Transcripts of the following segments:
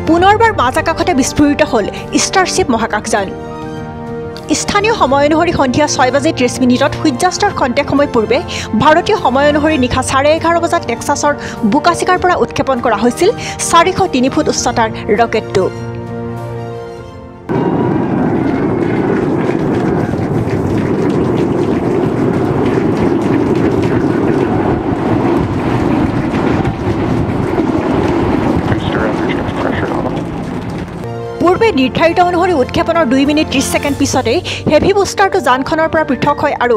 পুনৰবাৰ মাজ আকাশতে বিস্ফোৰিত হ'ল ষ্টাৰশ্বিপ মহাকাশযান স্থানীয় সময় অনুসৰি সন্ধিয়া 6:30 সূৰ্যাস্তৰ খন্তেক সময় পূৰ্বে ভাৰতীয় সময় অনুসৰি নিশা 11:30 বজাত টেক্সাছৰ বুকাচিকাৰ পৰা উৎক্ষেপণ কৰা হৈছিল 403 ফুট উচ্চতাৰ ৰকেটটো পূৰ্বে নিৰ্ধাৰিত অনুসৰি উৎক্ষেপণৰ 2 মিনিট 30 ছেকেণ্ড পিছতে হেভি বুষ্টাৰটো যানখনৰ পৰা পৃথক হয় আৰু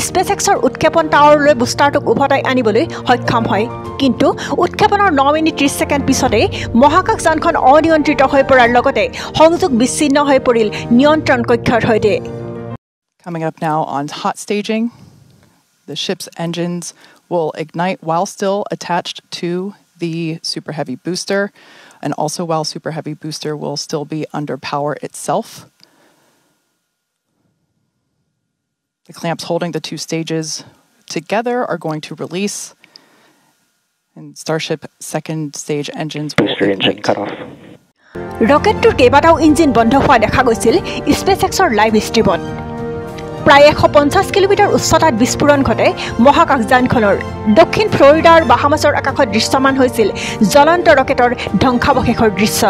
স্পেচএক্সৰ উৎক্ষেপণ টাৱাৰলৈ বুষ্টাৰটোক উভতাই আনিবলৈ সক্ষম হয় কিন্তু উৎক্ষেপণৰ 9 মিনিট 30 ছেকেণ্ড পিছতে মহাকাশ যানখন অনিয়ন্ত্ৰিত হৈ পৰাৰ লগতে সংযোগ বিচ্ছিন্ন হৈ পৰিল নিয়ন্ত্ৰণ কক্ষৰ সৈতে Coming up now on hot staging, the ship's engines will ignite while still attached to the Super Heavy booster. And also while Super Heavy booster will still be under power itself. The clamps holding the two stages together are going to release and Starship second stage engines will booster engine cut off. Rocketটোৰ কেইবাটাও engine বন্ধ হোৱা দেখা গৈছিল স্পেচএক্সৰ live ষ্ট্ৰীমত প্ৰায় 150 kilometre উচ্চতাত বিস্ফোৰণ ঘটে মহাকাশযানখনৰ দক্ষিণ ফ্লৰিডাৰ বাহামাছৰ আকাশত দৃশ্যমান হৈছিল জ্বলন্ত ৰকেটৰ ধ্বংসাৱশেষৰ দৃশ্য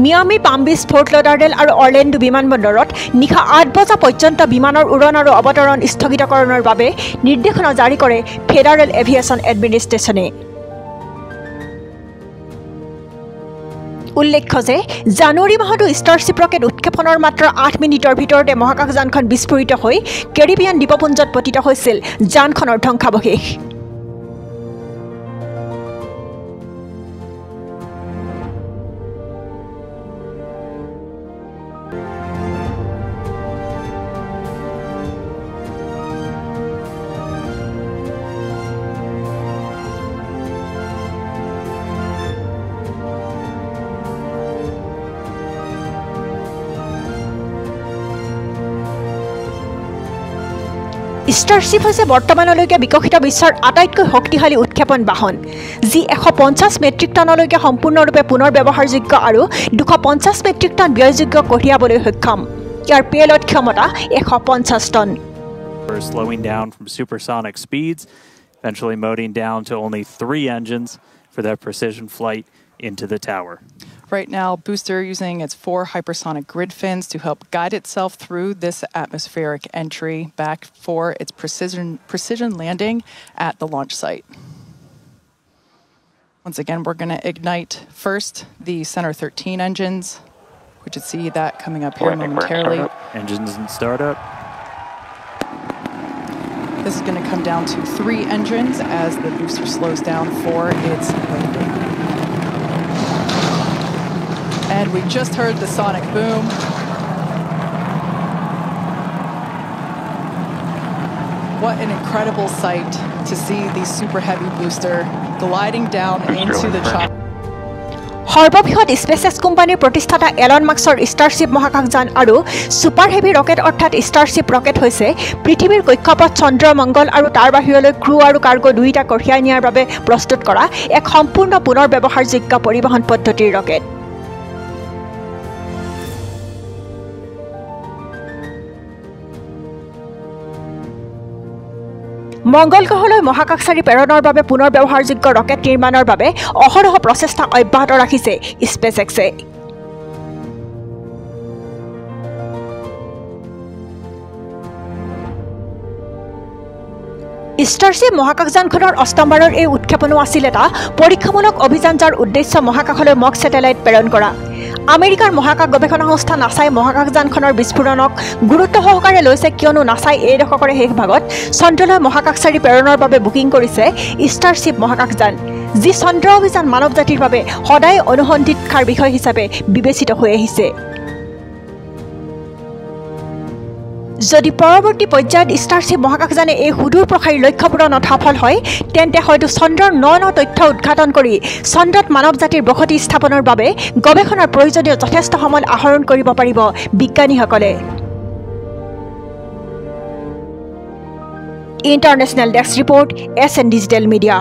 মিয়ামি পাম বিচ ফৰ্ট লডাৰডেল আৰু অৰ্লেণ্ডো বিমানবন্দৰত নিশা 8 বজা পৰ্যন্ত বিমানৰ উৰণ আৰু অৱতৰণ স্থগিতকৰণৰ বাবে নিৰ্দেশনা জাৰি কৰে ফেডাৰেল এভিয়েশ্যন এডমিনিষ্ট্ৰেশ্যনে উল্লেখ্য যে জানুৱাৰী মাহতো ষ্টাৰশ্বিপ ৰকেট উৎক্ষেপণৰ মাত্ৰ 8 মিনিটৰ ভিতৰতে মহাকাশযানখন বিস্ফোৰিত হৈ কেৰিবিয়ান দ্বীপপুঞ্জত পতিত হৈছিল যানখনৰ ধ্বংসাৱশেষ ষ্টাৰশ্বিপ হৈছে বৰ্তমানলৈকে বিকশিত বিশ্বৰ আটাইতকৈ শক্তিশালী উৎক্ষেপণ বাহন যি 150 মেট্ৰিক টনলৈকে সম্পূৰ্ণৰূপে পুনৰ ব্যৱহাৰযোগ্য আৰু 250 মেট্ৰিক টন ব্যয়যোগ্য কঢ়িয়াবলৈ সক্ষম ইয়াৰ পেলড ক্ষমতা 150 ton slowing down from supersonic speeds eventually moding down to only 3 engines for that precision flight into the tower. Right now, booster using its 4 hypersonic grid fins to help guide itself through this atmospheric entry back for its precision landing at the launch site. Once again, we're going to ignite first the Center 13 engines. We should see that coming up here momentarily. Engines in startup. This is going to come down to 3 engines as the booster slows down for its landing. And we just heard the sonic boom. What an incredible sight to see the Super Heavy booster gliding down into the chopper. সৰ্ববৃহৎ SpaceX কোম্পানীৰ প্ৰতিষ্ঠাতা Elon মাস্কৰ Starship মহাকাশযান আৰু super heavy rocket অৰ্থাৎ Starship rocket হৈছে পৃথিৱীৰ কক্ষপথ চন্দ্ৰ মংগল আৰু তাৰ বাহিৰলৈ ক্ৰু আৰু কাৰ্গো দুয়োটা কঢ়িয়াই নিয়াৰ বাবে প্ৰস্তুত কৰা এক সম্পূৰ্ণ পুনৰ ব্যৱহাৰযোগ্য পৰিবহণ পদ্ধতিৰ ৰকেট মংগল গ্ৰহলৈ মহাকাশচাৰী প্ৰেৰণৰ বাবে পুনৰ ব্যৱহাৰযোগ্য ৰকেট নিৰ্মাণৰ বাবে অহৰহ প্ৰচেষ্টা অব্যাহত ৰাখিছে স্পেচএক্সে ষ্টাৰশ্বিপ মহাকাশযানখনৰ অষ্টমবাৰৰ এই উৎক্ষেপণো আছিল এটা পৰীক্ষামূলক অভিযান যাৰ উদ্দেশ্য মহাকাশলৈ মক স্যাটেলাইট প্ৰেৰণ কৰা আমেৰিকাৰ মহাকাশ গৱেষণা সংস্থা নাছাই মহাকাশযানখনৰ বিস্ফোৰণক গুৰুত্ব সহকাৰে লৈছে কিয়নো নাছাই এই দশকৰে শেষ ভাগত চন্দ্ৰলৈ মহাকাশচাৰী প্ৰেৰণৰ বাবে বুকিং কৰিছে ষ্টাৰশ্বিপ মহাকাশযান যি চন্দ্ৰ অভিযান মানৱ জাতিৰ বাবে সদায় অনুসন্ধিৎসাৰ বিষয় হিচাপে বিবেচিত হৈ আহিছে যদি পৰৱৰ্তী পৰ্যায়ত ষ্টাৰশ্বিপ মহাকাশযানে এই সুদূৰ প্ৰসাৰী লক্ষ্য পূৰণত সফল হয় তেন্তে হয়তো চন্দ্ৰৰ ন তথ্য উদ্ঘাটন কৰি চন্দ্ৰত মানৱ জাতিৰ বসতি স্থাপনৰ বাবে গৱেষণাৰ প্ৰয়োজনীয় যথেষ্ট সমল আহৰণ কৰিব পাৰিব বিজ্ঞানীসকলে international desk report SN digital media